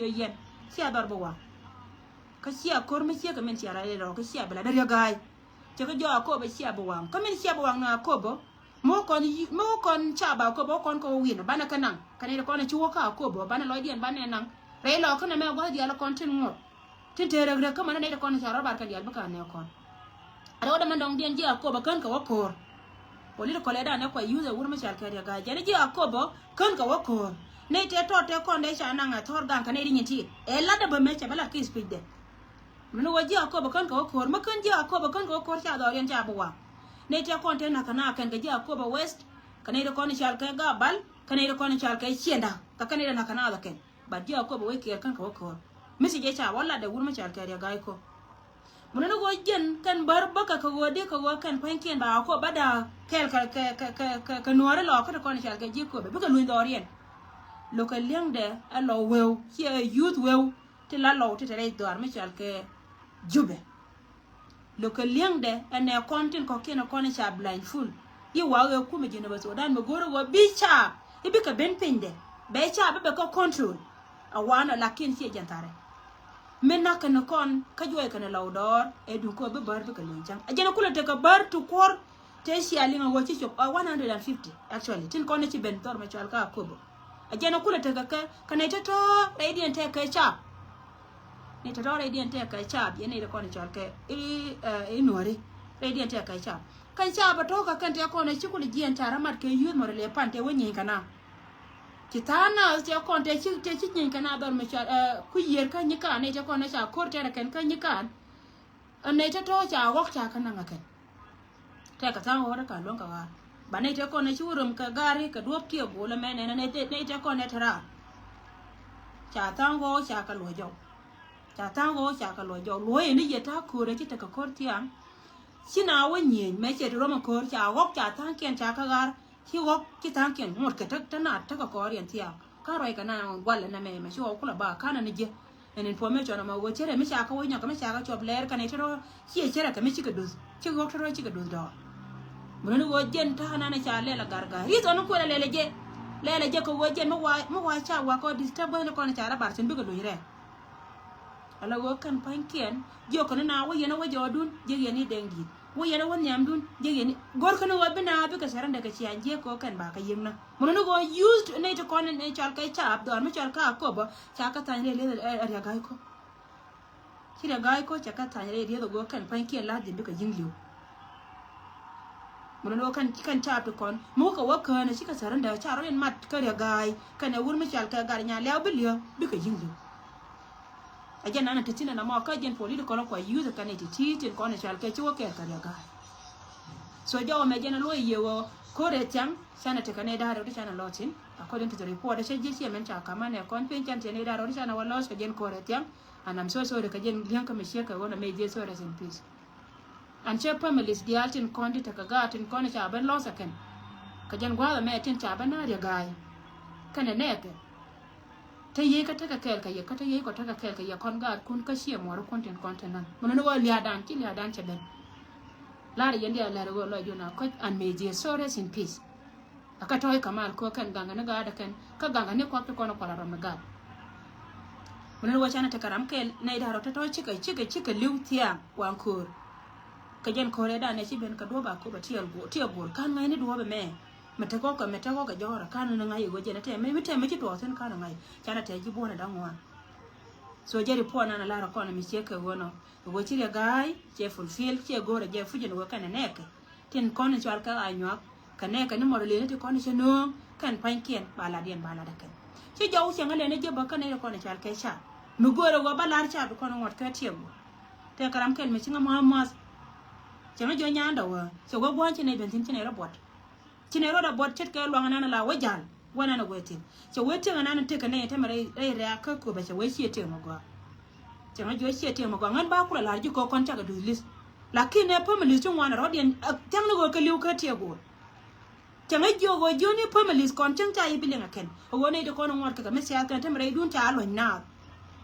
yo yen sia dor bo wa ka sia kor me sia ka men sia ra le ro ka sia bela dar ya gai je ka jo ko be sia bo wa ka men sia bo wa na ko bo mo kon cha ba ko bo kon ko win ba na kanang ka ne ko na chuo ka ko bo ba na lo dien ba ne nang re lo ka na me go dia lo kon tin ngo tin tere re ka man ne ko na cha ra ba ka dia ba ka ne kon ada da man dong dien ji ko ba kan ka wa kor poli ko le da ne ko use wur ma cha ka dia ga je ne ji ko bo kan ka wa kor ne te to te kon de cha na nga tor gan ka ne ri nyiti e la da ba me cha bala ki speed de meno wa ji ko ba kan ka wa kor ma kan ji ko ba kan ka wa kor cha do yen cha bo wa ne te kon te na kana kan ga ji ko ba west ka ne ko ni cha ka ga bal ka ne ko ni cha ka chienda ka ne na kana da ken ba ji ko ba we ki kan ka wa kor mi si je cha wala da wur ma cha ka dia ga ko meno go jen kan bar baka ka go de ka go kan panken ba ko ba da kel ka nuare lo ka ko ni cha ka ji ko ba ka lu do rien local liang de a lo well here youth well te la lo te re do arme chal ke jube local liang de and a content ko kena ko cha blind full yi wa ga ku me jina ba so dan me goro go bicha ibi ka ben pinde be cha be ko control a wana lakin si jantare men na kana kon ka joy kana law dor e du ko be bar be ka lunjang a jena kula te ka bar to kor te si ali nga wo chi chop 150 actually tin ko ne chi ben tor me chal ka ko bo ajana kula ta ka ne to radiant ta kai cha ne to radiant ta kai cha ye ne ko ne chal ke e nori radiant ta kai cha kan cha ba to ka kan ta ko ne chi kula jian ta ramat ke yu mo le pan te wonyi kana kitana je ko te chi nyin kana dor me cha ku yer ka ni ka ne te ko ne cha kor te kan ka ni ka ne to cha wok cha kana ngaken ta ka ta ho ka lon ka wa ba ne te ko ne churum ka gari ka duop tie bo la me ne te ko ne thara cha tango cha ka lo jo cha tango cha ka lo jo lo ni ye ta ku re ti ta ka kor tiang sina wa nyi me che ro ma kor cha wok cha tang kien cha ka gar ki wok ki tang kien mot ka ta na ta ka kor yen tiang ka roi ka na wal na me ma sho ku la ba ka na ni je en information ma wo chere me cha ka wo nya ka me cha ka chob ler ka ne ro ki chere ka me chi ka dus chi wok ro chi ka dus do munu wo jen ta na na cha le la garga ri to no ko le je ko wo jen mo wa cha wa ko disturb no ko na cha la bar sen bi ko do re ala wo kan pankien jo ko na wo yena wo jodun je yeni dengi wo yena wo nyam dun je yeni gor ko no wo bina bi ka saranda ka chi anje ko kan ba ka yimna munu go used ne to ko ne cha ka cha ab do mo cha ka ko bo cha ka tan le ya ga ko chi da ga ko cha ka tan le ri do go kan pankien la din bi ka yingliu munu kan cha to kon mo ko wa ka na shi ka saranda cha ro en mat ka ya gai kana wur mo cha ka gar nya le bi liyo bi ka yingliu ajana na tatina na mo ka jen poli ko ko use ka ne ti tin ko ne chal ke chuo ke ka ya ga so jo me jena lo yewo ko re chang sana te ka ne da ro chana lotin according to the report the jesi men cha kama ne kon pen chan te ne da ro chana wa los ka jen ko re chang and I'm so sorry ka jen lian ka me she ka wona me je so rest in peace and che families di altin kondi ta ka ga tin kon cha ban los aken ka jen gwa me tin cha ban na ya ga kana ne ke ta ye ka ta ka kel ka ye ka ta ye ko ta ka kel ka ye kon ga kun ka she mo ro content nan mo no wa liya dan ti liya dan che ben la ri yendi ala ro lo jona ko an me je so rest in peace aka toy kamal ko kan ganga na ga da kan ka ganga ne ko ko no ko la ro ga mo no wa chana ta karam kel nei da ro ta to chika liu tia wan kur ka jen ko re da ne chi ben ka do ba ko ba tiel go kan ngai ne do ba me mete ko ka jora kan na ngai go jena te me chi to sen kan ngai chana te ji bona da ngwa so je report na la ro ko na mi che ka wono go chi ga gai che fulfill che go re je fu je no kan ne ke tin kon ni chal ka anyo ka ne ka ni mo le ne ti kon che no kan pan kien ba la dien ba la da kan chi jo che ngale ne je ba kan ne ko ne chal ka cha nu go ro go ba la cha ko no ngot ka tie go te karam ken me chinga ma chama jo nyanda wa so go gwan che ne ben tin che ne robot chine roda bot chet ka lo ngana la wajal wana na wetin che wetin ngana te ka ne te mare re ka ko ba che we sie te mo go che ma jo sie te mo go ngan ba ku la ji ko kon ta ga du list lakini ne family chung wana rodien tang no go ka liu ka te go che ma jo go jo ni family kon chung ta yi bilinga ken o ne de ko no ngor ka me sia ka te mare dun ta lo na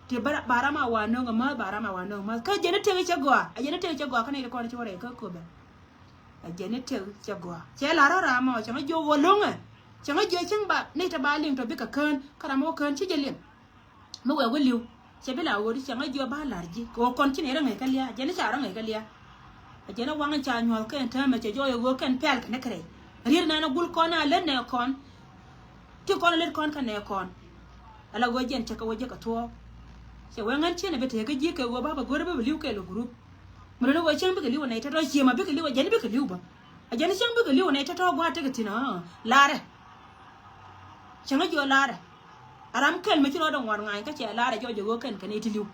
te barama wa no ma ka je ne te che go a je ne te che go ka ne de ko ne chore ka ko ba ajene te chagwa che la ra ma chama jo wolonga chama jo chang ba ne ta ba ling to bi ka kan kara mo kan chi jelim mo we liu che bela wo ri changa jo ba larji ko kon chi ne ra ngai kalia je ne cha ra ngai kalia je na wanga cha nyol ken ta me che jo yo ken pel ne kre rir na na gul kon a le ne kon ti kon le kon ka ne kon ala go jen che ka wo je ka to che we ngan chi ne be te ka ji ke wo ba go re ba liu ke lo group mo le wo chen be ke liu ne ta do chi ma be ke liu je ne be ke liu ba a je ne chen be ke liu ne ta to gwa te ke ti na la re changa jo la re aram kel me chiro dong wan ngai ka che la re jo jo ken kan iti liu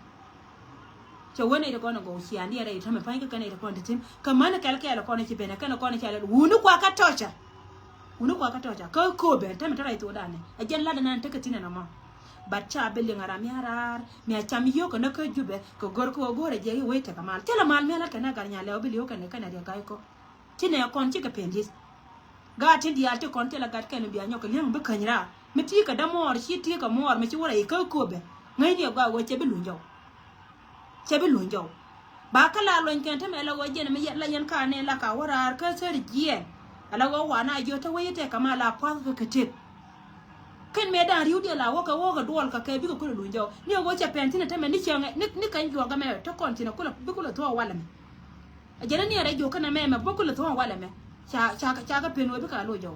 che wone de kono go sian dia re ta me pai ka kan ite kon tin ka man kel kel kono chi bena kan kono cha le wunu kwa ka tocha ka ko be ta me ta rai to da ne a jen la da nan ta ka tin na ma bacha bele ngara mi arar mi acham yo ko na ka jube ko gor ko gore je we ta kamal tela mal me la kana gar nya le obili yo kana kana de gai ko tine kon chi ka pendis ga tin dia te kon tela gat kan bi anyo ko liang be kanyra mi ti ka da mor chi ti ka mor mi chi wora ka ko be ngai ni ga wo che be lunjo ba kala lon kan ta me la wo je ne mi la yan ka ne la ka wora ka ser je ala wo wana jo ta we te kamala pa ka tip ken me dan riu dia la wo ka duol ka ke bi ko lunjo ni wo che pentina te me ni chenge ni kan jo ga me to kontina ko bi ko to wala me ajena ni ara jo kana me me ko to wala me cha ka penwo bi ka lo jo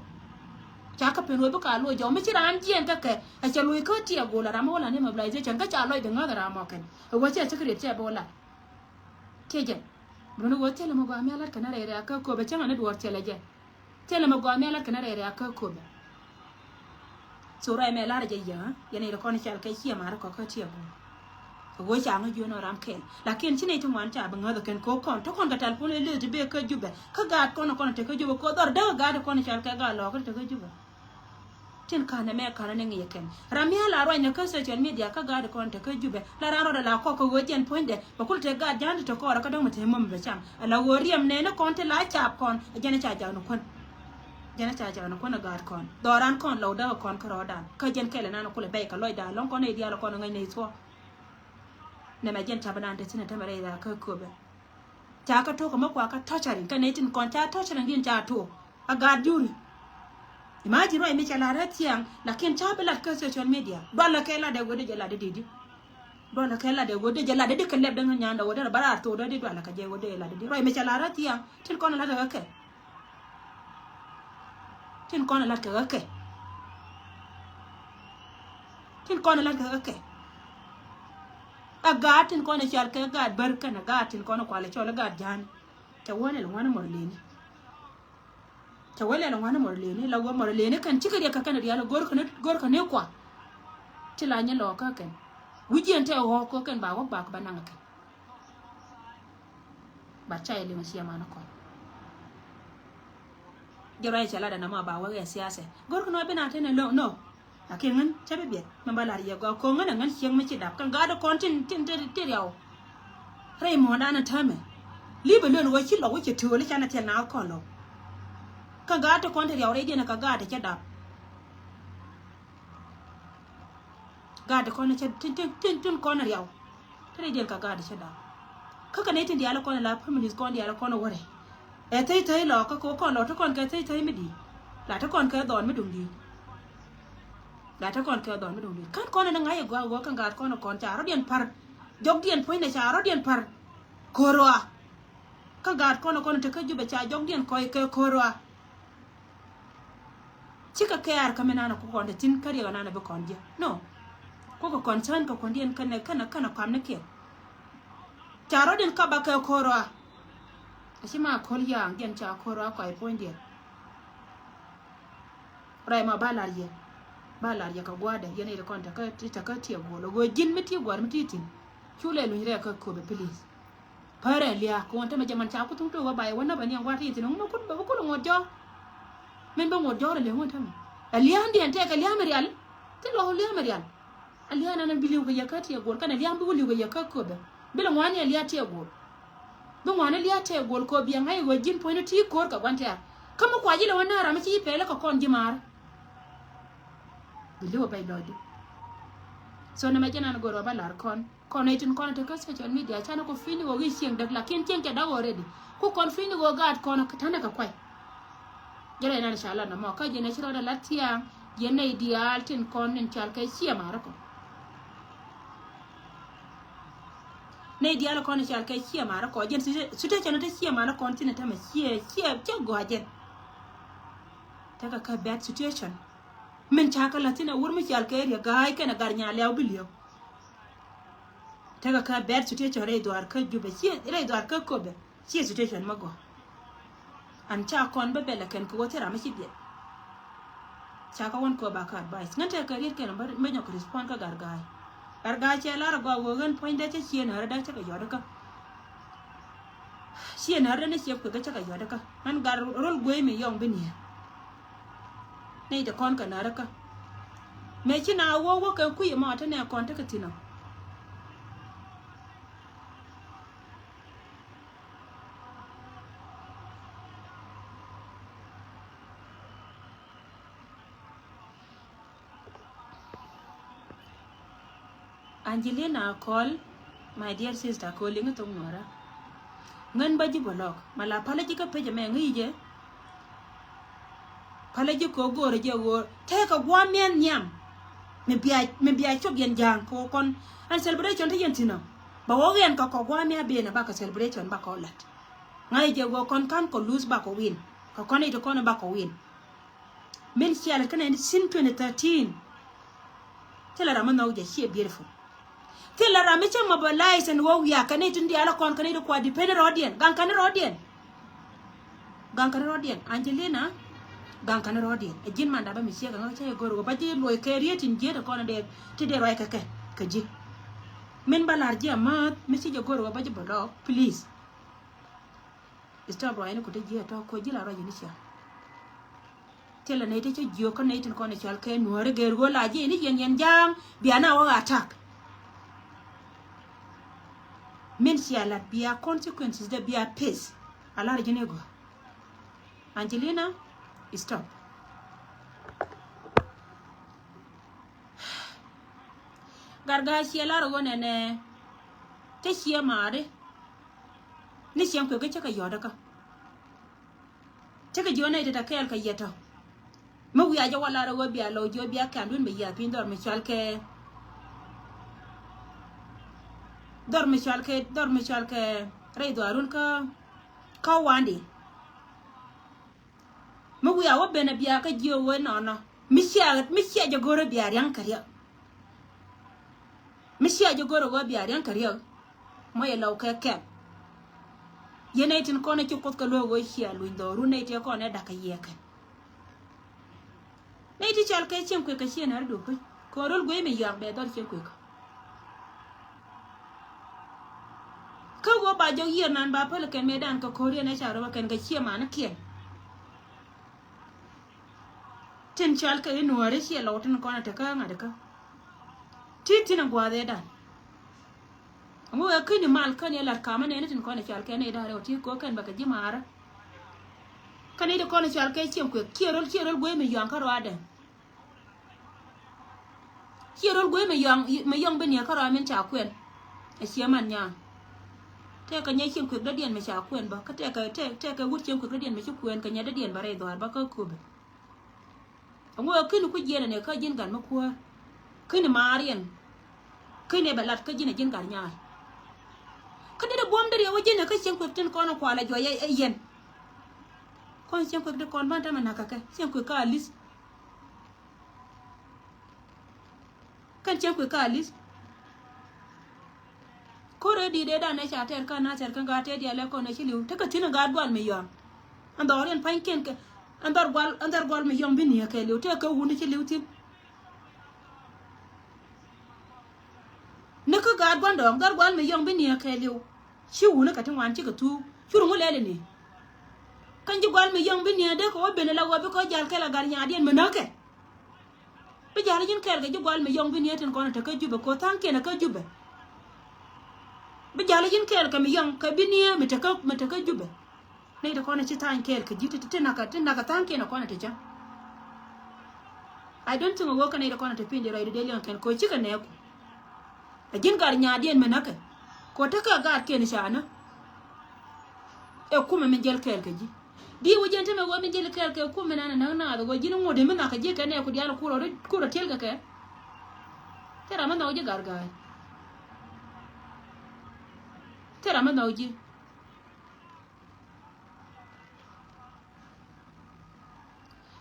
cha ka penwo bi ka lo jo me chi ran jien ka ke a cha lo ko ti go la ra mo la ni ma bla je chen ka cha lo de nga ra mo ken wo che kre che bo la ke je bruno wo te le mo ga me la kana re ka ko be changa ne duor che le je te le mo ga me la kana re ka ko be so rai me la je ya ne ko ni chal kai chi ma ko ti bo wo cha ngo jo no ram ken la ken chi ne tu man cha ba ngo ken ko kon to kon ka tal pun le de be ka jube ka ga kon te ka jube ko dor da ga ko ni chal ka ga lo ka te ka jube tin ka na me ka na ngi ken ram ya la ro ne ka social media ka ga kon te ka jube la ra ro da la ko wo jen point de ba ku te ga jan to ko ra ka do mo te mom be cham ala wo riem ne na kon te la cha kon jene cha ja no kon jana cha ja no kon ga kon doran kon lo da kon ka ro da ka jen kele na no ku le be ka loy da lon kon e dia lo kon ngai nei so ne ma jen cha banan te tin ta mare da ka ko be cha ka to ko ma kwa ka torturing ka ne tin kon cha torturing din cha to a ga juri imagine ro mi cha la ratiang la ken cha be la ka social media do la ke la de go de la de didi do la ke la de go de la de ke le de nya nda wo de bara to do de do la ka je go de la de ro mi cha la ratiang tin kon la da ka tin kon la ka ke tin kon la ka ke agatin kon chal ka gad bar kana gatin kon kwale chol gad jan ta wone lo wana morleni ta wale lo wana morleni la go morleni kan chikari ka kana dia gor ka ne kwa tila nya lo ka ken wujien te ho ko ken ba ko ba ka bananga ke ba chai le masiya mana ko jara chala da na ma ba wa ya siyasa gor ko no bina te ne no akengan chabe biet mambala ya go ko ngana ngan chiang me chidap kan ga do kontin tin te yaw rei mo da na tame libe lo wo chi lo wo chi to le chana te na ko lo kan ga to kontin yaw rei na ka ga de chadap ga de kon che tin kon yaw rei de ka ga de chadap ka ka ne tin dia la kon la families kon dia la kon wore e tai lo ka ko kon lo to kon ka tai me di la to kon ka don me dung di la ta kon ka don me dum kan kon na ngai go kan ga kon cha ro dien par jog dien point na cha ro dien par korwa ka ga kon te ka jube cha jog dien ko ke korwa chika ke ar ka menana ko kon tin kari ga na be kon dia no ko concern ko kon dien kana kam ne ke cha ro dien ka ba ke korwa ashima kol yang dien cha korwa ko ai point dia rai ma bala ya ka gwada yana da kwanta ka tiya golo go jin miti gwar miti tin chule lu nyire ka ko be please pare liya ko wonta me jaman cha ku tung to wa bai wona bani an gwati tin no kun ba ko lo ngojo men ba ngojo le wonta me aliya ndi ante ka liya marial tin lo liya marial aliya na biliu ga yakati ya gol kana liya bu liu ga yakako be bila ngwani aliya tiya gol bu ngwani liya tiya gol ko biya ngai go jin point ti ko ka gwanta kama kwa jile wona ra mi ci pele ko kon jimar biliwo bay lodi so na majana na goro balar kon etin kon to social media chana ko fini go gising dak la ken chen ke da already ko kon fini go gad kon ka tana ka kwai jere na inshallah na mo ka je na shiro da latia je na ideal tin kon en chal kai sia mara ko nei dia la kon chal ke chia mara ko jen situation te chia mara continent ma chia go jen taka ka bad situation men chaka latina wur mi chal ke ria gai ke na gar nya lew bilio taka ka bad situation re do ar ka jube chia re do ar ka ko be chia situation ma go an cha kon be bela ken ko tera ma chi bi chaka won ko ba ka advice ngante ka ria ke na me nyok respond ka gar gai che la go go gan point da che chia na da cha ka yoda ka chia na da ne chia ko ga cha ka yoda ka an gar rol gwe mi yong bi ni nei de kon ka na raka me chi na wo ka ku ma ta ne kon ta ka tina Angelina call my dear sister calling to ngora ngan ba ji bolok mala pala ji ka peje me ngi je pala ji ko gore je wo te ka gwa men nyam me bia chok yen jang ko kon an celebration te yen tino ba wo yen ka ko gwa me be na ba ka celebration ba ko lat ngai je wo kon kan ko lose ba ko win ko kon ito kon ba ko win men sial kan en sin 2013 tela ra no je she beautiful tela ra me che mobilize and wo ya kan ito ndi ala kon kan ito kwa depend rodien gan kan rodien Angelina gan kan rodien e jin manda ba mi che gan che goro ba je loy career tin je to kon de ti de roi ka ji men balar je ma mi che goro ba je bodo please stop roi ne ko te je to ko ji la roi ni sia tela ne te che jio kan ne tin kon ne chal ke no re ger go la je ni yen jang biana wa attack men sia la bia consequences de bia pace ala re ne go Angelina stop garga sia la ro ne te sia mare ni siam ko ga ka yoda ka te ka jona ita ka ka yeta ma wi aja wala ro bia lo jo bia kan dun be ya pin dor me chal ke re do arun ka wandi ma wi awa bena bia ka jio we no mi sia ja goro bia ran kariya mi sia ja goro go bia ran kariya mo ye law ke yenaitin kone ci kot ka logo sia lu do ru nei te kone da ka yeka nei ti chal ke chem ko ka sia na do ko rol go me yar be dor chem ko ka go ba jo yer nan ba pele ke medan ka ko re na charo ba ken ga sia ma na kien tin chal ke no re sia lo tin kone te ka ngada ka ti na gwa de dan mo ya kini mal kan ya lar kama ne tin ko ne chal ke ne da re ti ko kan baka jimara kan ne ko ne chal ke chem ko kierol go me yang karo ada kierol go me yang ben ya karo men cha kwen e sia man nya te ka nya chem ko da dien me cha kwen ba ka te ka wut chem ko da dien me chu kwen ka nya da dien bare do ba ka ku be mo ya kini ku jena ne ka jin gan ma ku kini marien kini balat ka jin gan nya kada da bom dare waje ne kashin kwaftin kono kwala joye yen kon shin kwaftin kon ban ta manaka kai shin ku ka alis kan shin ku ka alis kore di de da na sha ter kan na ter kan ga te dia le ko na shiliu ta ka tin ga dwal me yom andor en panken ke andar gwal me yom bin ya ke liu te ka wuni shiliu tin ne ka ga dwan do andar gwal me yom bin ya ke liu shi wuna ka tin wan ci ka tu shuru mu lele ne kan ji gwal me yong bi ne de ko be ne la wo bi ko jal ke la gar nya dien me nake bi jal jin ker ga ji gwal me yong bi ne tin ko na ta ka jube ko tan ke na ka jube bi jal jin ker ka me yong ka bi ne me ta ka jube ne da ko na ci tan ker ka jiti tin na ka tan ke na ko na ta ja I don't think wo ka ne da ko na ta pin de rai de lion ken ko ci ka ne ku a jin gar nya dien me nake ko ta ka ga ke ni shana e kuma min jel kel ke ji di wo jente me wo min jel kel ke kuma na do go jinu ngode min na ka je ke ne ku dial ku ro tel ke tera man na o je gar ga tera ma no ji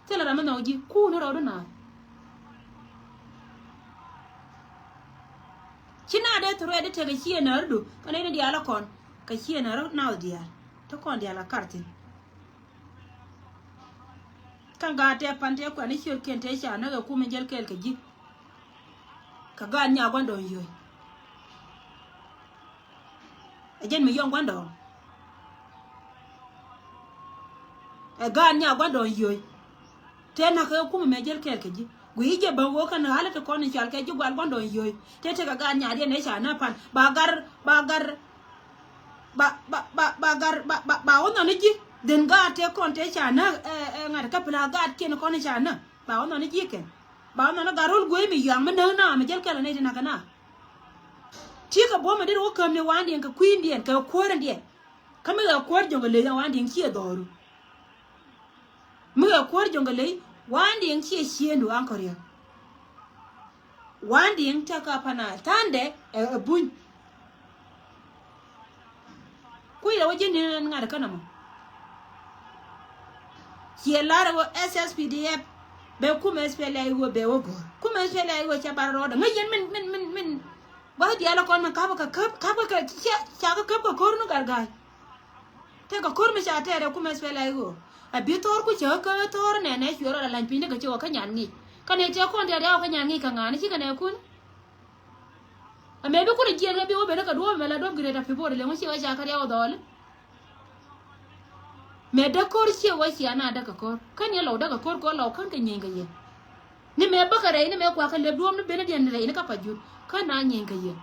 tera ma no ji ku no ro na china de tro de te ga chi na ru kana ne dia la kon ka chi na ro na dia to kon dia la kartin kanga te pante kwa ni chi ken te sha na ga ku men jel kel ka ji ka ga nya gwan don yo ajen mi yong gwan don a ga nya gwan don yo te na ka ku men jel kel ka ji gui je ba wo kan hala te kon chal ke ji gwan gwan don yo te te ka ga nya de ne sha na pan bagar ba ono ni ji den ga te kon te sha na ngar ka pla ga ke no kon sha na ba ono ni ji ken ba ono na garul gui mi yang me na me jel kel ne na kana ti ka bo me de wo kam ne wan den ka queen den ka ko ran den ka me ga ko jonga le wan den ki doru me ga ko jonga le wan den ki shiendo an korea wan den ta ka pana tande bun kuira wajen din ngar kana mo ki lara wo SSPDF be kuma SPLA wo be wo go kuma SPLA wo cha bar roda ngayen min ba dia la kon man ka cha ka ko no gargai te ka kor mi cha tere kuma SPLA wo a bi tor ku cha ka tor ne ne shiro la lan pinde ka cho ka nyan ni ka ne cha kon dia ka nyan ni ka ngani chi ka ne kun a me be ko ri je be wo be ka do me la do gre ta fi bo le mo chi wa cha ka ya dole me da kor chi wa chi ana da ka kor kan ya lo da ka kor ko lo kan ka nyen ga ye ni me ba ka re ni me kwa ka le do no be ne den re ni ka pa ju kan na nyen ga ye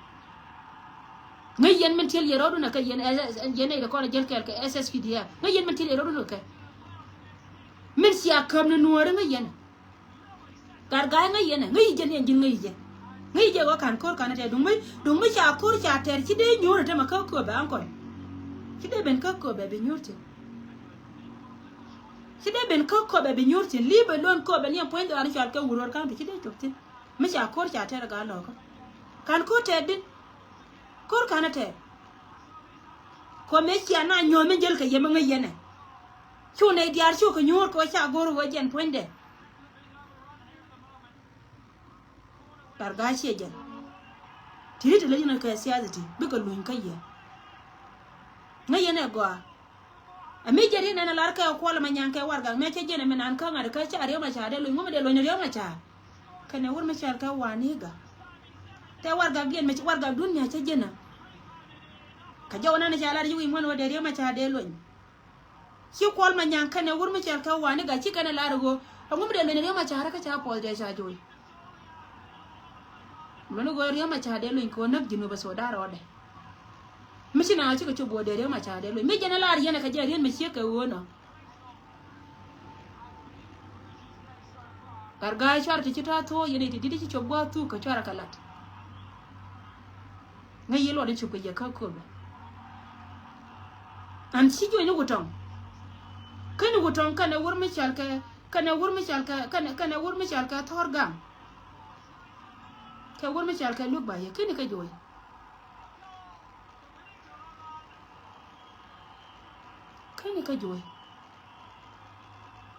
ngai yen men tel ye ro do na ka yen yen ne da ko jel kel ka SSPDF ngai yen men tel ye ro do ka men si akam no no re ngai yen gar ga ngai yen ngai jen yen jin ngai jen ngai je wa kan kor kan te dung mai cha kor cha ter chi de nyor te ma ka ko ba an ko chi de ben ka ko be be nyor te chi de ben ka ko be be nyor te libe lon ko be ni point an cha ka wuror kan chi de chok te ma cha kor cha ter ga lo ko kan ko te din kor kan te ko me chi na nyo me jel ka ye ma ngai yen chu ne diar chu ko nyor ko cha gor wo jen point de gargashi jen tiri tele jina ka siyasati bika luin kayya ngayene go ami jeri na lar ka ko la manyan ka warga me ce jene men an ka ngar ka ci ariya ma cha de luin mo de luin ariya ma cha kana wur ma cha ka wani ga te warga gen me warga dunya ce jena ka jawna na cha lar yi mo de ariya ma cha de luin ci ko la manyan kana wur ma cha ka wani ga ci kana lar go mo de luin ariya ma cha ka cha pol de cha joy mano go riya ma cha de luin ko nak jinu ba so daro de mishina ci ko bo de riya ma cha de luin me jena lar yana ka jariyan me shi ka wono garga char ti ta to yene ti didi ci chobwa tu ka chara kalat ngai yelo de ci ko ya ka ko be an ci jo ni gutong kan gutong kana wur mi chal ka kana wur mi chal ka kana wur mi chal ka thorgam ka wur mi chal ka luk ba ye kini ka joy kini ka joy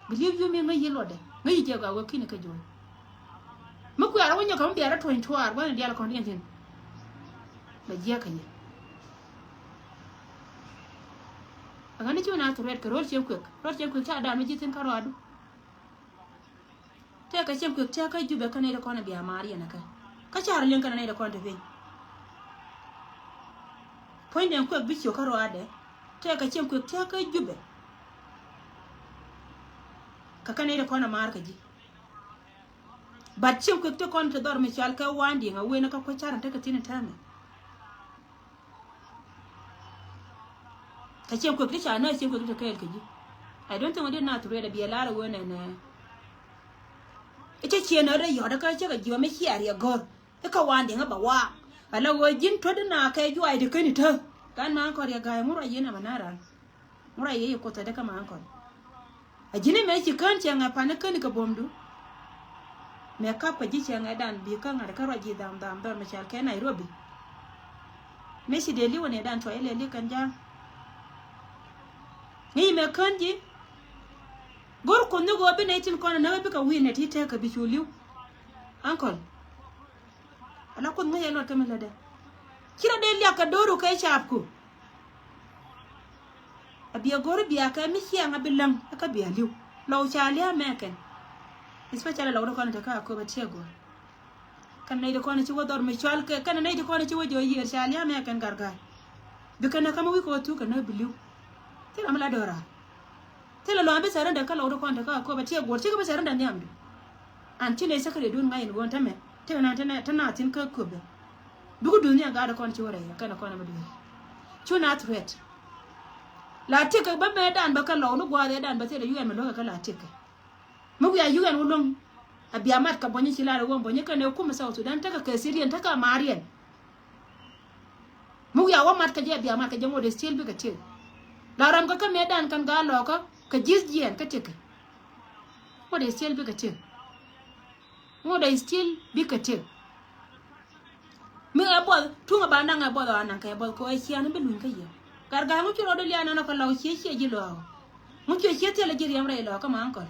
believe you me ngai yelo de ngai je ga kini ka joy maku ara wonya ka mbiara 22 wana dia la kon yen ba je ka ye agani ci na to red ka rol chem kwek ta da mi jitin karo adu te ka chem kwek ta ka jube ka ne da kon biya mariya na ka ka char len kana ne da kon te fe point en kwek bicho karo ade te ka chem kwek ta ka jube ka kane da kon mar ka ji bat chem kwek te kon te dor mi chal ka wandi nga we na ka ko char te ka tin tame ka chem kwek te cha na chem kwek te ka el ka ji I don't think we did not read a be a lot of women ite chena re yo da ka che ga jo me chiari ya gor e ka wande nga ba wa ala wo jin to na ka ju ai de kani ta kan ma ko ya ga mu ra yena manara mu ra ye ko ta da ka ma ko a jini me chi kan che nga pa na kani ka bomdu me ka pa ji che nga dan bi ka nga ka ro ji dam dor me chal ke Nairobi Messi de li wone dan to ele li kan jang ni me kanji gor ko no go be ne tin ko na be ka wi ne ti te ka bi chuliu uncle ala ko ngi yelo tamela de kira de li aka doru kai chap ko abia gor biya ka mi hiya nga bilang aka biya liu law chali ameken especially law ko na ka ko ba tego kan nay de ko na ci wodor mi chal ke kan nay de ko na ci wojo yer chali ameken gargar bi kan ka mo wi ko tu kan na biliu tela mala dora tela lo ambe saranda ka law ko na ka ko ba tego ci ko ba saranda ni amdu anti ne sakare dun ngai won tame tena tana tin ka ko be dugu duniya ga da ko ci wore kana ko na madu chuna threat la tika ba me dan ba ka law no gwa dan ba te da yuan ma lo ka la tika mu ya yuan wulong abia mat ka bonyi ci la won bonyi ka ne kuma South Sudan ta ka Syrian ta ka Marian mu ya wa mat ka je abia mat ka jango de still bi ka te la ram ka me dan kan ga lo ka jisjien ka tika mo de still bi ka te mo de still bi ka te mi abol tunga ba na nga bodo anan ka bol ko e ci an be lun ka ye garga mu ci rodo li anana ko law ci ji lo mu ci te la jiri amre lo ka ma ankol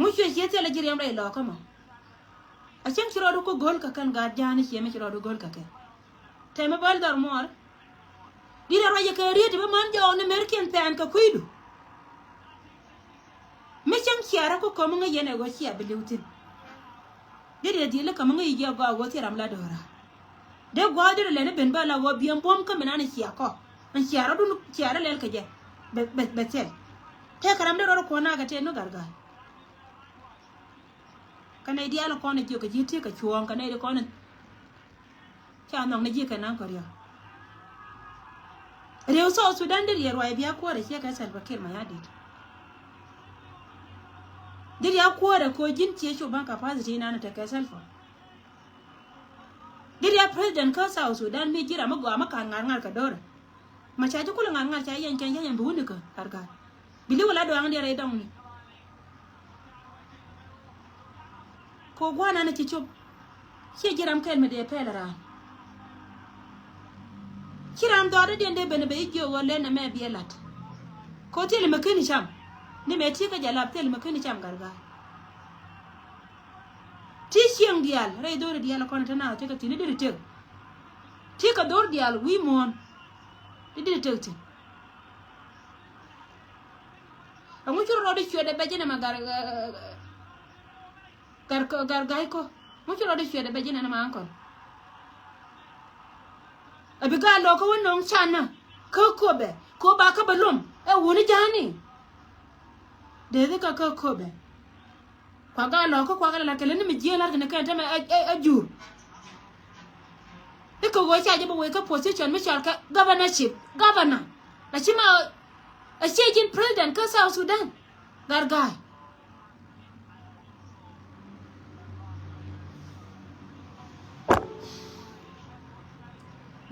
mu ci te la jiri amre lo ka ma a cin ci rodo ko gol ka kan ga jani ci mi ci rodo gol ka ke te me bal dar mor di ro ye ka rieti ba man jaw ne merken pen ka kuidu me cin ci ara ko ko mu nga yene go ci abiliutin di le ka mu nga yi go go ti ram la dora de gwadir le ne ben bala wo biyan bom ka menana ci ako an ci ara dun ci ara le ka je be te karam de ro ko na ga te no garga kana di ala ko na ji ka ji te ka chuon kana de ko na cha nong na ji ka na ko ria Rew South Sudan de yer wa biya ko re ke ka Salva Kiir ma ya dit dir ya ko re ko jin ce shu ban capacity na ta ka Salva dir ya president ka South Sudan mi jira magwa maka ngar ka dora ma cha ju kula ngar cha yan bu ni ka harga bili wala do an dire dong ni ko gwana na ci chop ci jiram kel me de pelara kiram do de de bene be jo wala na me bielat ko tele makani cham ni me ti ka jalap tele makani cham garga ti siang dial re do dial ko na tana te ka tini de te ti ka dor dial wi mon de te te amu churo ro de chwe de bejene magar gar ko mu churo de chwe de bejene na ma ankol abiga lo ko wonong chana ko be ko ba ka balum e woni jani de ka ko be kwa ga lo ko kwa ga la kele ni mi jela ne ka ta me ajur e ko go cha je bo we ka position mi chal ka governor la chima a chejin president ka South Sudan gargai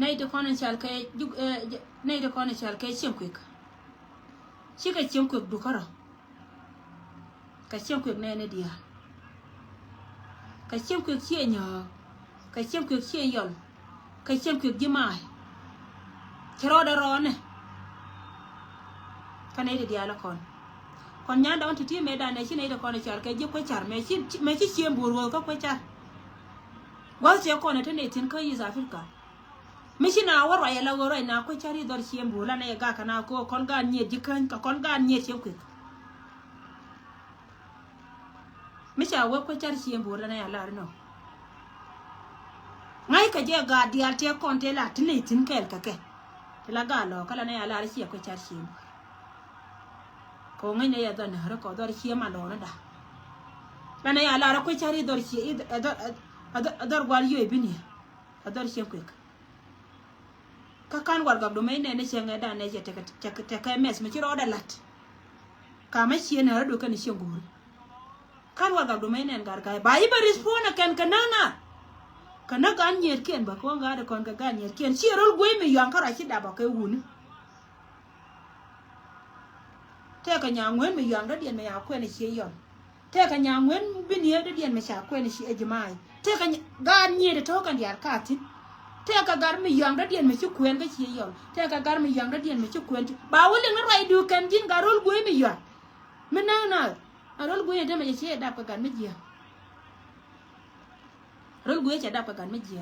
nay de kono chal kay nay de kono chal kay chimkwik chika chimkwik dukara ka chimkwik ne dia ka chimkwik chienyo ka chimkwik chienyol ka chimkwik jimai chero da rone ka nay de dia la kon nyanda on titi me da ne chi nay de kono chal kay jikko char me chi chiemburu ko ko char wal che kono tene tin ko yi Afrika Mishina waro ya la waro na ko chari dor chiembu la na ga kana ko kon ga nye dikan ka kon ga nye chiembu Misha wo ko chari chiembu la na ya la no ngai ka je ga dial te kon te la tin tin kel ka ke la ga lo kala na ya la chi ko chari chiembu ko ngai ne ya dan har ko dor chiema lo na da la na ya la ko chari dor chi ador gwal yo bini ador chiembu kakan war gabdo mai ne chenga da ne te ka mes me chiro da lat ka ma chien ha do kan chengu kan war gabdo mai ne garga ba yi ba respond kan kanana kana kan nyer ken ba ko ga da kon ga nyer ken chiro gwe me yan kara chi da ba kai wuni te ka nya ngwe me yan da dien me ya ko ne chi yon te ka nya ngwen bini de dien me sha kwen shi ejmai te ka ga nye de to kan yar katin te ka gar mi yang de dien me chi kwen ga chi yo te ka gar mi yang de dien me chi kwen ba wole na rai du kan din garol gwe mi yo me na arol gwe de me chi da ka gan me ji rol gwe cha da ka gan me ji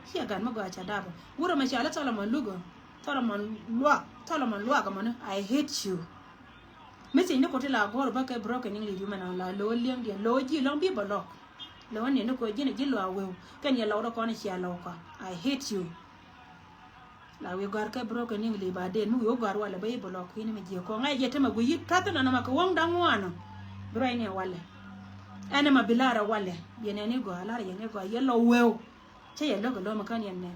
shi gan ma ga cha da ba wuro ma sha la Solomon lugo Solomon lwa ga mana I hate you mesi ne ko te la gor ba ka broken english you mana la lo liang dia lo ji long bi bolok lo ne ko ji ne ji lo awe kan ya lo ko ne sia lo ko I hate you la we gar ka broken english ba de mu yo gar wala ba bolok ni me ji ko ngai je te ma guyi tata na ma ko wong dang wana bro ne wala ana ma bilara wala ye ne go ala ye ne go ye lo we che ye lo ko lo ma kan ye ne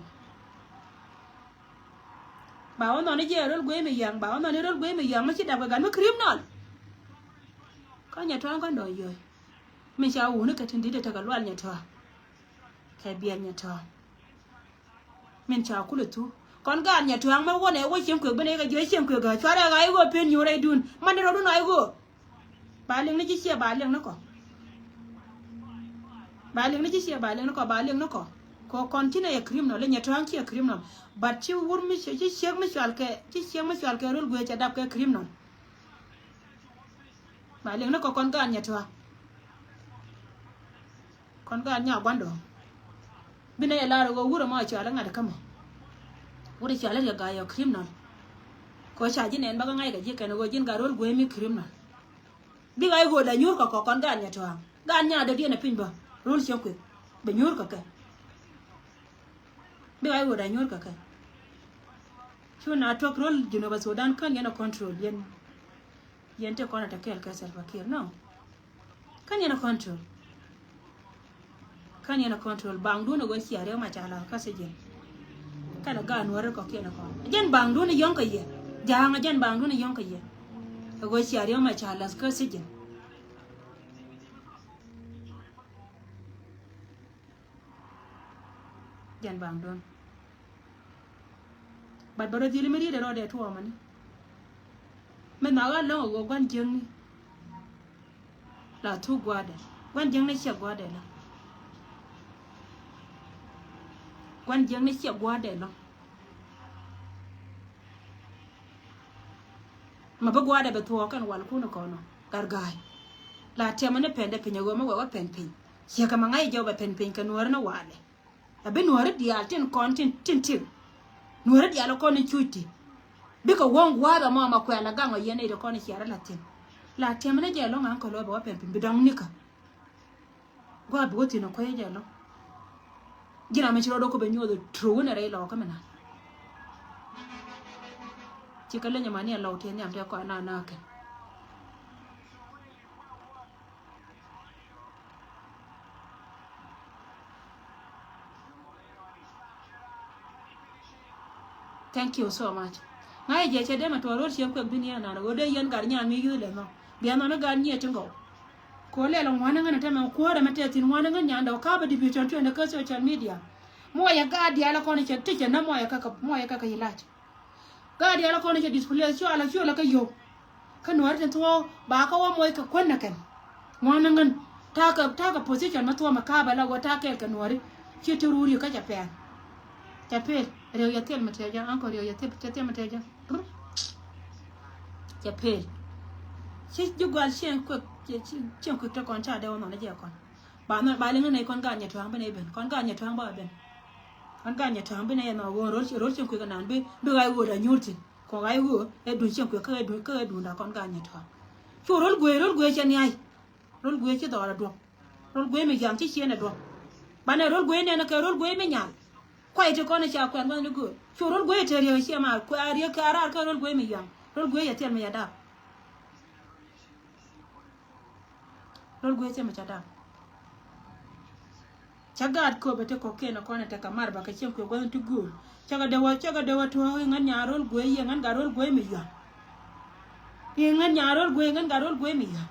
bảo nó nói gì rồi quê mày giang bảo nó nói rồi quê mày giang nó chỉ đạp cái gắn nó criminal có nhà trắng con đòi rồi mình sao uống nước cái thằng đi để thằng loan nhà trọ cái biển nhà trọ mình sao cũng được thu con gà nhà trắng mà quan này quan xem cửa bên đây cái dưới xem cửa cái xóa ra cái gỗ bên nhiều đây đun mà nó đâu nói gỗ bà liên nó chỉ xe bà liên nó có bà liên nó chỉ xe bà liên nó có bà liên nó có con chỉ này criminal lên nhà trắng chỉ criminal but chi wur mi chi siek mi swal ke rul gwe cha dap ke criminal ba leng no ko kon kan nya twa kon kan nya gwando bina ya la go wura ma cha la ngada kama wura cha la ga yo criminal ko cha ji nen ba ga ngai ga ji kan go jin ga rul gwe mi criminal bi ga go da nyur ko kon kan nya twa gan nya da dina pin ba rul siek ko be nyur ko ka be ai woda nyor ka kai shu na tok rol Juba Sudan kan yana control yen te kona ta kel ka Salva Kiir no kan yana control bang du no go siare ma chala ka seje kana ga nuore ko kena ko jen bang du ne yon ka ye janga jen bang du ne yon ka ye go siare ma chala ka seje jen bang du but baro dili meri de rode to man men na ga lo go gwan jeng ni la tu gwade gwan jeng ne che gwade la gwan jeng ne che gwade la ma ba gwade be to kan wal ku no kono gargai la tema ne pende pinya go ma go pen pin che ka mangai jo ba pen pin kan wor na wale abin wor di altin content tin nuore dia lo kono chuti biko wong wada mama kwa la gango yene de kono chiara la temne je lo ngan ko lo ba pen bidong nika gwa bi woti no ko je lo gina me chiro do ko be nyodo tru na re lo ka mena chikale nyama ni lo te nyam te ko na ke thank you so much ngai je che de ma to ro chen ko bin ya na go de yen gar nya mi yu le no bi na na gar nya tingo ko le lo wana ngana ta me ko da mate tin wana nganya ndo ka ba division to na ka social media mo ya ga dia la ko ni che ti che na mo ya ka hilach ga dia la ko ni che display sho la ka yo ka no arten to ba ka wa mo ka kwanna kan wana ngan ta ka position ma to ma ka ba la go ta ke ka no ri che to ruri ka ja pe reo ya tel mateja anko reo ya tel mateja ya pel si jugal chen ko chen ko to kon cha de wono na je kon ba le ngene kon ga nya twang bene ben kon ga nya twang ba ben kon ga nya twang bene no go ro chen ko ga nan bi ga go da nyurti ko ga go e du chen ko ka du da kon ga nya twang chu rol gwe chen yai rol gwe che do ra do rol gwe me jam chi chen do ba ne rol gwe ne na ka rol gwe me nya quay cho con cha quen bao nhiêu người chú rốt quê chơi rồi xem mà quay đi cả ra cái rốt quê mình yang rốt quê ya tiền mình đã rốt quê xem mà cha đã chagat ko bete ko ke na kona ta kamar ba ka chen ko gwan tu gur chaga dawa to ngan nya rốt quê ya ngan ga rốt quê mình yang ye ngan nya rốt quê ngan ga rốt quê mình yang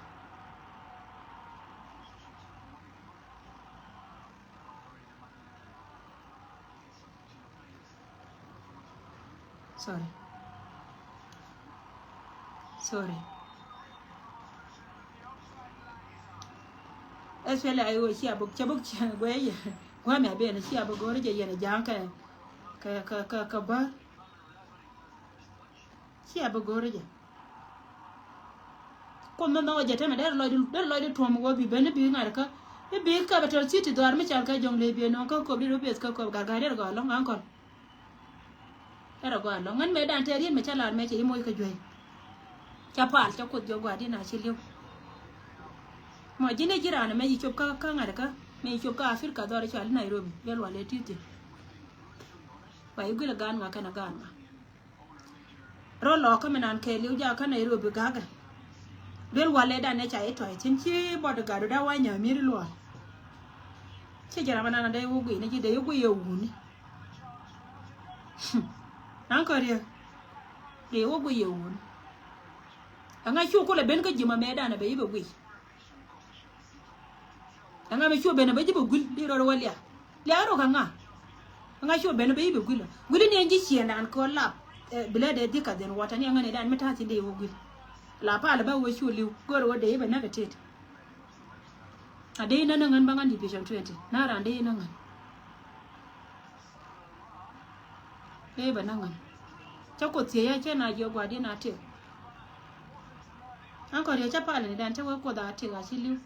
sorry especially ai wo chia buk chabuk gwe ya gwa me be na chia buk gore je yana jang ka ba chia buk gore je ko no no je teme der loy de tom go bi ben bi ngar ka bi ka betel city do ar mi chal ka jong le bi no ko bi ro bi ka ko ga der go lo ngan kon era go lo ngan me dan te rin me chala me che moy ka jwe cha pal cha ko jo gwa di na chi liu ma jine jirana me chop ka ngar ka me chop ka Afrika do chal Nairobi bel wale titi wa igula gan ma kana gan ma ro lo ka menan ke liu ja ka Nairobi ga ga bel wale da ne cha eto tin chi bodo ga do da wa nya mi lo che jara mana na dai wo gwi ne ji dai wo ye wu ni an ko ria dai wo gwi ye wu anga chu ko le ben ka jima me da na be yi be gwi anga be chu be na be ji be gwi di ro walia le aro ka nga anga chu be na be yi be gwi lo gwi ni nji chi na an ko la bele de dika den wata ni anga ne da mi ta ti dai wo gwi la pa la ba wo chu liu gor wo de be na ga tet ade na ngan bangan division 20 na ran de na ngan e ba na ngan cha ko tie ya che na jo gwa di na te an ko cha pa le dan che wo ko da te ga chi liu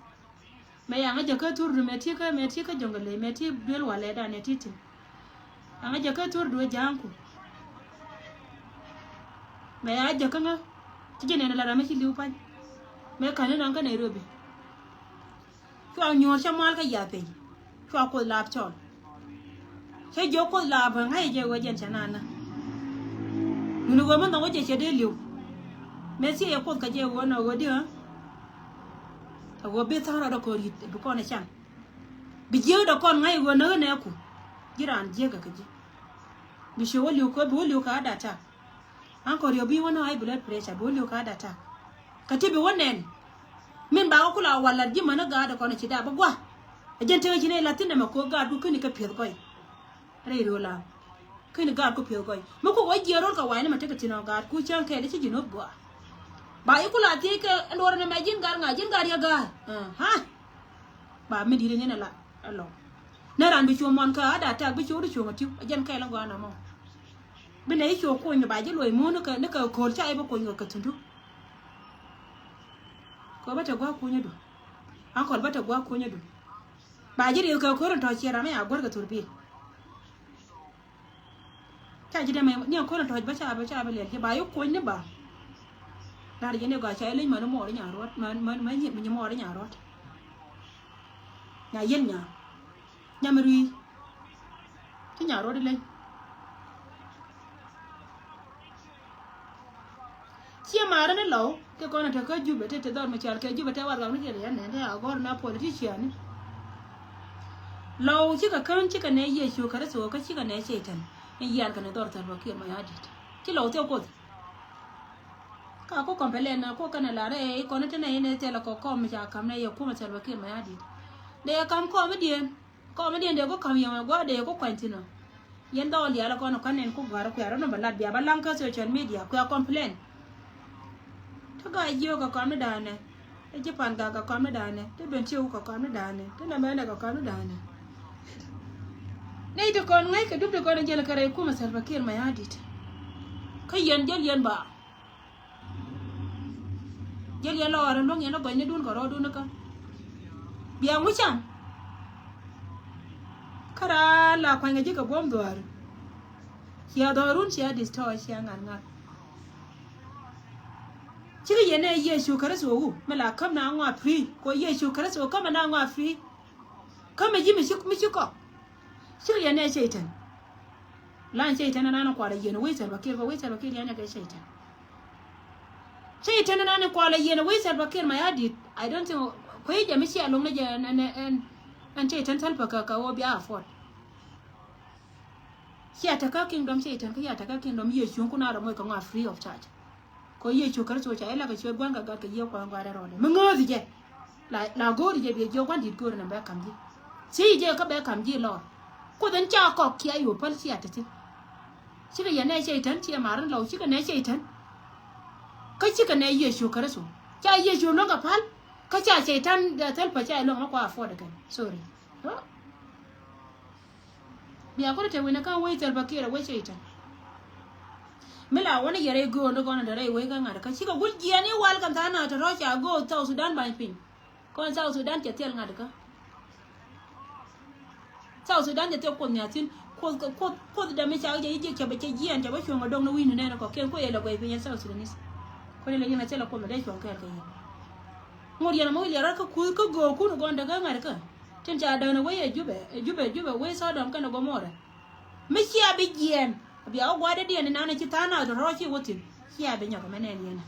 me ya nga ka tur me ti ka jongale me ti bel wale da ne titi anga ja ka tur do janku me ya ja ka nga ti ne la ra me chi liu pa me ka ne nan ka Nairobi cho nyor cha mal ka ya pe cho ko lap chol che jo ko la ba ngai je wo jen chana na nu go man no je che de liu me si e ko ka je wo no go di ha wo be tara da ko ri bu ko na chan bi je da kon ngai wo na ne ku jiran je ga kaje bi she wo liu ko bo liu ka da ta an ko ri bi wo no high blood pressure bo liu ka da ta ka ti bi wonen min ba ko la wala ji mana ga da ko na ci da ba gwa ajente ji ne latin da ko ga du kini ka pir koy re ro la kini ga ko pir koy mo ko wa je ro ka wa ne ma ta ka tino ga ku chan ke da ci no gwa ba ikula ti ke ndor na ma jin gar ya ga ha ba mi di ne la allo na ran bi chu mon ka da ta bi chu ru chu ngati ajen kai la gwa na mo bi ne chu ko ni ba ji loy mo ne ka ko cha ai ba ko ka tundu ko ba ta gwa ko ne do an ko ba ta gwa ko ne do ba ji ri ka ko ron to chira me a gwa ga turbi ta ji da mai ni ko ron to ba cha ba le ba yu ko ne ba na ri ne ga cha le ma no mo ri nya rot ma ni mi mo ri nya rot nya yen nya mi ri ti nya rot le chi ma ra ne lo ke ko na ta ka ju be te dor ma char ke ju be te war ga ni ke ne ne a gor na politician lo chi ka kan chi ka ne ye shu ka so ka chi ka ne che tan ni yan ka ne dor ta ba ke ma ya dit chi lo te ko ka ko kompele na ko kana la re ko ne tene ne te la ko mi ja kam ne ye ko ma salwa ke ma ya dit de kam ko mi dien de ko kam yo go de ko kwantino yen do li ala ko no kanen ko gar ko yaro no balad bia balan ka social media ko complain to ga yo ka kam da ne e je pan ga ka kam da ne te ben ti ko kam da ne te na me ne ka kam da ne nei to kon ngai ka dub de ko ne je la kare ko ma salwa ke ma ya dit ka yen ba jel ya lor ndong ya no go ne dun ko ro dun ka bia mu cham kara la kwa nge ka bom doar ya dorun ya destroy ya ngan chi ye ne ye shu kare so wu me la kam na ngwa free ko ye shu kare so kam na ngwa free kam ji mi shi ko chi ye ne shaitan lan shaitan na na kwa da ye no wai ba ke ya ne ga shaitan shaitan na na kwa la ye no wai ba ke ma ya dit I don't think ko ye jami shi along na je an shaitan salfa ka wo biya afford shi ataka kingdom shaitan ka ya taka kingdom ye shu kuna da mo ka ngwa free of charge ko ye chu kar so cha ela ka chwe bwanga ga ka ye kwa ngwa da ro mo ngozi je la go je be jo kwan dit ko na ba kam ji si je ka ba kam ji lo ko den cha ko ki ayu pal si atati shi ka ye ne shaitan ti maran lo shi ka ne shaitan kai shi ka ne ye shu kar so cha ye shu no ka pal ka cha shaitan da talfa cha lo ma kwa afford kan sorry biya ko te wina kan wai talfa kira wai shaitan mila wani yare go ndo gona da rai wai kan ngada ka shi ka gulgiya ne wal kan ta na ta rocha go ta Sudan ban pin kon South Sudan ke tel ngada ka South Sudan ke tel ko nyatin ko da me cha je ke ba ke giyan ta ba shi ngodong no winu ne ko ken ko yela ko pin South Sudanese ko le yina tela ko da shi ko ka ngor yana mo yara ka ku ko go ku no gonda ga ngada ka tin cha da na wai jube wai sa dam kana go mora me shi abi giyan abi a gwa da dia na na ci tana da roki wutin shi abi nya ko menen yana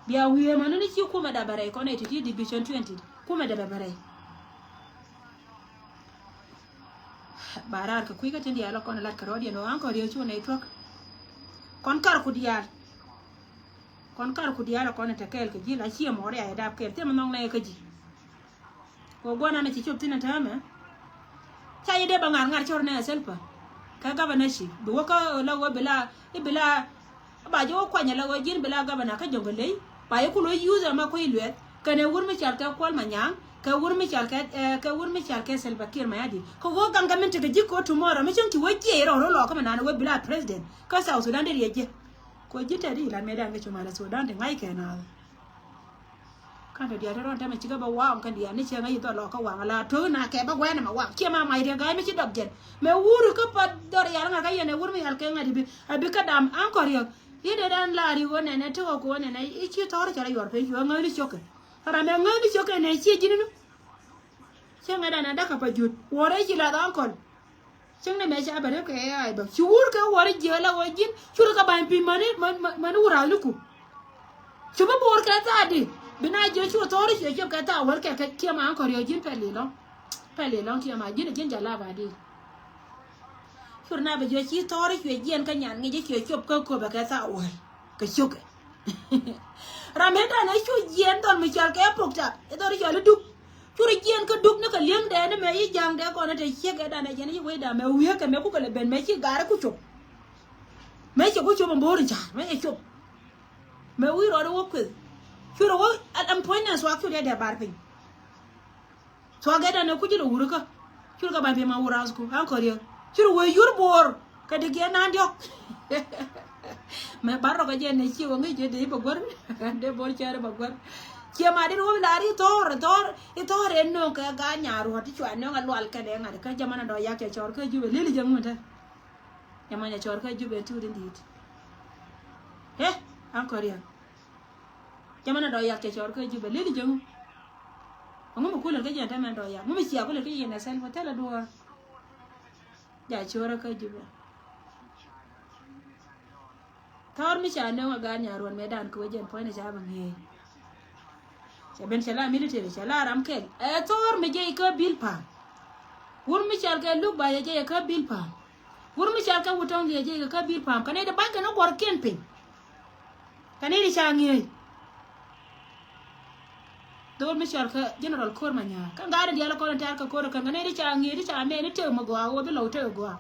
biya wiye manu ni ci kuma da bare ko ne titi division 20 kuma da bare barar ka kuiga tin dia la ko na lat ka rodi no an ko rio chu network kon kar ku dia ko na takel ka ji la shi mo re ya dab ke te mo nong na ka ji ko gona na ci chop tin ta ma cha yede ba ngar chor na selpa ka gabana shi bi waka la wo bila ba jo kwanya la wo jin bila gabana ka jongole ba ye kulo user ma ko ilwet kane wurmi char ka kwal manyang ka wurmi char ka selpa kir ma yadi ko go ganga men te jiko tomorrow me chunki wo je ro lo ka manana wo bila president ka South Sudan de yeje ko jita di la medan ga chuma la Sudan de ngai kana kan dia ron ta me chiga ba wa kan dia ni chenga yito lo ka wa la to na ke ba gwa na ma wa ke ma mai de ga me chi dog jen me wuru ka pa dor ya nga ka yene wuru mi hal ke ngadi bi abi ka dam an ko riyo yede dan la ri wona ne to ko ne ne I chi tor cha yor pe yo ngai choke ara me ngai choke ne chi jinu chenga da na da ka pa jut wore chi la da ko chenga me cha ba re ke ai ba chi wur ka wore je la wo jin chur ka ban pi mani man wura luku chuba bor ka ta di bina je chu tori je je ka ta war ka ke ma an ko rio jin pele long ke ma jin jin jala ba di furna be je chi tori je jin ka nyan ngi je che chop ko ba ka ta war ka chuk ramenda na chu jin don mi chal ke pokta e dori jo lu duk chu ri jin ka duk na ka liang de ne me yi jang de ko na te che ga da na je ni we da me wi ka me ku ka le ben me chi gar ku chop me chi ku chop mo ri cha me chop me wi ro do ku chura wo am point na swak chura da barpin so ga da na ku jiro wuruka chura ka barpin ma wuras ku an ko rio chura wo yur bor ka de ge na ndio me barro ka je ne chi wo ngi je de ba gor de bor chare ba gor che ma de wo la ri tor en no ka ga nyaru hati chwa no ga lwal ka de ngade ka jamana do yak chor ka jube lili jamu ta jamana chor ka jube tu din dit an ko rio jamana do yak chor ka jube lili jamu ngum ko le ka janta man do yak ngum sia ko le ka yena sel hotela do ya chora ka jube tor mi cha no ga nyaron medan ko jen point na cha bangi cha ben chala military chala ram kel tor mi je ka bil pa wur mi chal ka luk ba je ka bil pa wur mi chal ka wutong je ka bil pa kane da banka no gor ken pin kane ni cha ngi dol mi chal ka general kor manya kan garan dia la ko tar ka kor kan ne ri cha ngi ri cha me ni te mo go wo bi lo te go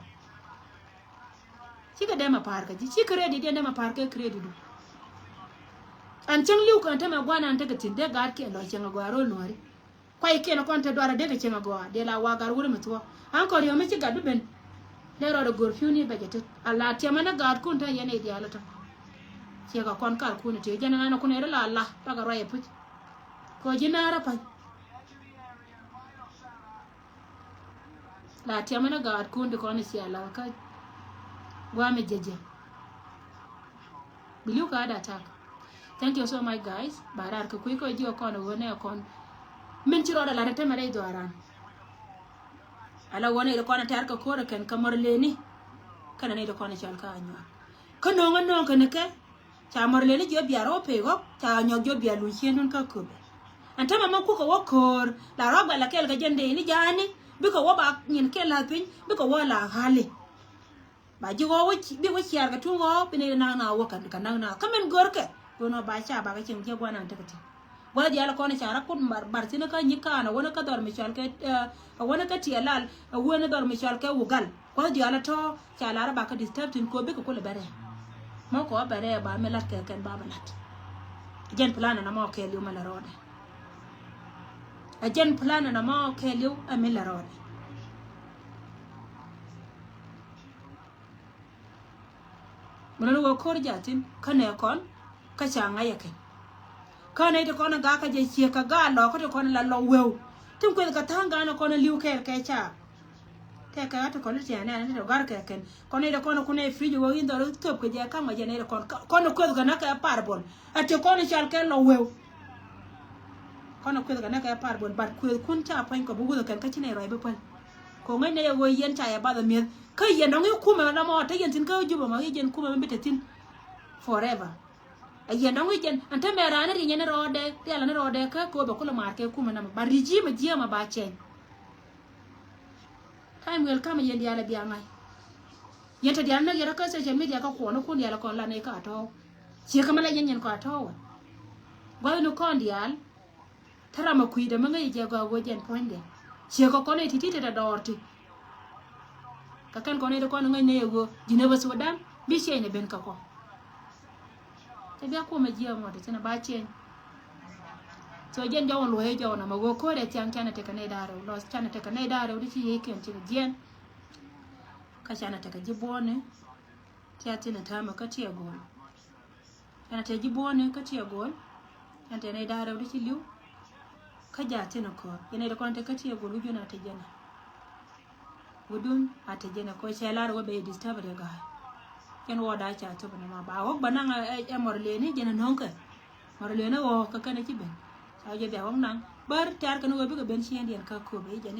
chi ka dema par ka chi credit dia dema par ka credit do an chang liu kan ta ma gwana an ta ka tin de gar ke lo changa go ro no ri kwai ke no kon ta dora de ka changa go de la wa gar wuri mutwa an ko ri mi chi ga du ben le ro do gor fiuni ba jete alla te mana gar kun ta yene dia la ta chi ga kon kar kun te jana na kun era la Allah ta ga roye puch ko jinara pa la te mana gar kun de kon si Allah ka gwa me jeje bilu ka da tak thank you so much guys barar ka kuy ko jiyo kono wona kon min ci roda la rete mare do aran ala wona ile kono tar ka kore kan kamar leni kana ne do kono chal ka anyo kono ngono kan ke cha mar leni jo biaro pe go cha nyo jo bia lu chenun ka ko anta mama ku ko wokor la roba la kel ga jende ni jani biko wo ba nyin ke la pin biko wo la hale ba ji wo bi wo chiar ga tungo bine na wo kan na kamen gorke gono ba cha ba ga cin ke gwana ta kati gwa di ala kono chara kun bar tina ka nyika na wona ka dor mi chal ke wona ka ti alal wona dor mi chal ke wugal gwa di ala to chala ra ba ka disturb tin ko be ko le bare mo ko bare ba me lat ke kan ba balat jen plana na mo ke liu mala rode a jen plana na mo ke liu a mila rode mulu ko jatin kane kon ka changa yake kane to kon ga ka je chia ka ga lo ko to kon la lo wew tim ko ka tanga na kon liu ke cha te ka to kon ti ana to gar ke ken kon ida kon ko ne friji wo indo ro top ko je ka ma je ne kon ko ga na ka parbon ate kon chal ke lo wew kon ko ga na ka parbon bat ko kun ta pan ko bugu kan ka tine roi be pal ko ngai ne wo yen cha ya ba da mi ka yen no ngi kuma na mo ta yen tin ka juba ma yen kuma be tin forever a yen no ngi yen anta me ra na ri ne rode te ala ne rode ka ko be ko la mar ke kuma na ba riji ma je ma ba chen time will come yen dia la bia ngai yen ta dia na gira ka social media ka ko no kun dia la kon la ne ka to chi ka mala yen ko to wa no kon dia tara ma kuida ma ngai je go jen ponde chi ko ko ne ti ta dorti ka kan ko ne ko ngai ne go jine ba sudan bi she ne ben ka ko te bia ko ma ji mo te na ba chen so jen jawon lo he jawon ma go ko de tiang chana te ka ne daro lo chana te ka ne daro di chi ke ti jen ka chana te ka jibone ti ati na ta ma ka ti go chana te jibone ka ti go chana te ne daro di chi liu ka ja ti na ko ene de kon te ka ti go lu jona te jena gudun ate jena ko chelar go be disturb de ga ken wo da cha to na ma ba wo bananga e morle ni jena nonka morle na wo ka kana ci ben sa je be wong nang bar tar kan go be ben chi ndien ka ko be jena